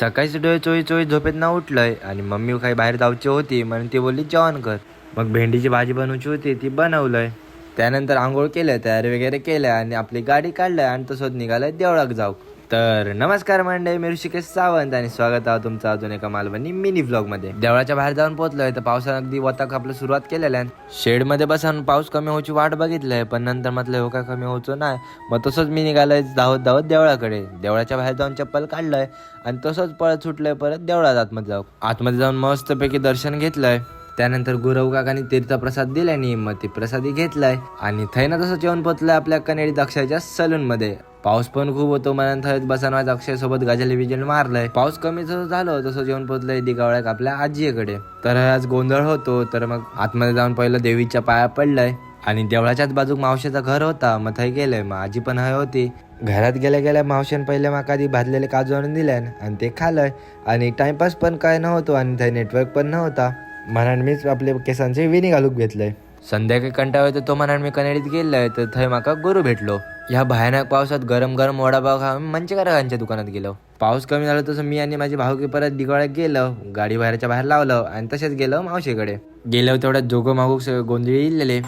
सकाळीच डोळे चोळी चोळी झोपेत ना उठलंय आणि मम्मी काही बाहेर जाऊची होती म्हणून ती बोलली जेवण कर. मग भेंडीची भाजी बनवायची होती ती बनवलंय. त्यानंतर आंघोळ केलं, तयारी वगैरे केल्या आणि आपली गाडी काढलंय आणि तसंच निघालंय देवळाक जाऊ. तर नमस्कार मंडळी, मी ऋषिकेश सावंत आणि स्वागत आहे तुमचं अजून एका मालवणी मिनी व्लॉग मध्ये. देवळाच्या बाहेर जाऊन पोहोचलोय तर पावसानं अगदी वताक आपलं सुरुवात केलेल्या. शेड मध्ये बसून पाऊस कमी व्हायची वाट बघितलंय, पण नंतर म्हटलं हो का कमी व्हायचं नाही. मग तसंच मी निघालोय धावत धावत देवळाकडे. देवळाच्या बाहेर जाऊन चप्पल काढलंय आणि तसंच पळत सुटलंय परत देवळात आतमध्ये जाऊ. आतमध्ये जाऊन मस्तपैकी दर्शन घेतलंय. त्यानंतर गुरव काकांनी तीर्थप्रसाद दिल्याने मग ते प्रसादी घेतलाय आणि थैना तसं जेवण पोचलंय आपल्या कनेडी अक्षयच्या सलून मध्ये. पाऊस पण खूप होतो म्हणून थैत बसनवाज अक्षय सोबत गजाली विजन मारलाय. पाऊस कमी जसं झालं तसं जेवण पोचलंय दिगावळ्याक आपल्या आजीकडे. तर आज गोंधळ होतो, तर मग आतमध्ये जाऊन पहिलं देवीच्या पाया पडलाय आणि देवळाच्याच बाजूक मावशीचं घर होता, मग थै गेलंय. मग आजी पण हय होती. घरात गेल्या गेल्या मावशीन पहिले मग आधी भाजलेले काजू आणून दिल्यान आणि ते खालय. आणि टाइमपास पण काय नव्हतो आणि थै नेटवर्क पण नव्हता म्हणून मीच आपले केसांचे वेणी घालूक घेतलंय. संध्याकाळी कंटाळ होतो तो म्हणून मी कनेडीत गेलोय तर थंय माका गुरु भेटलो. या भयानक पावसात गरम गरम वडापाव खाऊन मंचेकरांच्या दुकानात गेलो. पाऊस कमी झाला तसं मी आणि माझी भाऊकी परत दिगाळ्यात गेलो, गाडी बाहेरच्या बाहेर लावलं आणि तसेच गेलो मावशीकडे. गेलो तेवढ्यात जोगं मागूक सगळे गोंधळी इल्लेले.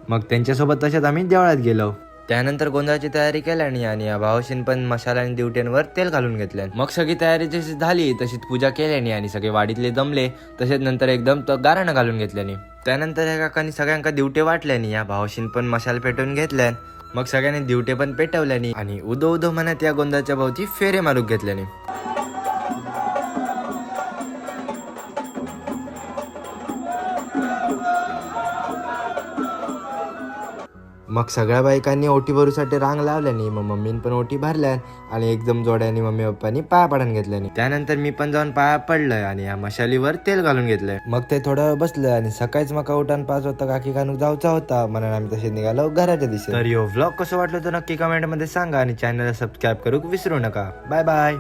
मग त्यांच्यासोबत तसेच आम्ही देवळात गेलो. त्यानंतर गोंधळाची तयारी केल्यानी आणि या भावशीन पण मसाला आणि दिवट्यांवर तेल घालून घेतल्या. मग सगळी तयारी जशी झाली तशीच पूजा केल्यानी आणि सगळे वाडीतले जमले. तसेच नंतर एकदम गाराणं घालून घेतल्यानी. त्यानंतर या काकांनी सगळ्यांका दिवटे वाटल्यानी या भावशीन पण मसाला पेटवून घेतल्या. मग सगळ्यांनी दिवटे पण पेटवल्यानी आणि उदो उदो म्हणत या गोंधळाच्या भोवती फेरे मारूक घेतल्यानी. मग सगळ्या बायकांनी ओटी भरूसाठी रांग लावल्यानी मग मम्मीन पण ओटी भरल्या आणि एकदम जोड्याने मम्मी पप्पांनी पाया पडून घेतल्यानी. त्यानंतर मी पण जाऊन पाया पडलंय आणि या मशालीवर तेल घालून घेतलंय. मग ते थोडं वेळ बसलं आणि सकाळीच मका उठान 5 वाजता काकी कानूक जाऊचा होता म्हणून आम्ही तसे निघालो घराच्या दिशेने. तर यो व्लॉग कसं वाटलं तर नक्की कमेंट मध्ये सांगा आणि चॅनलला सबस्क्राईब करूक विसरू नका. Bye bye.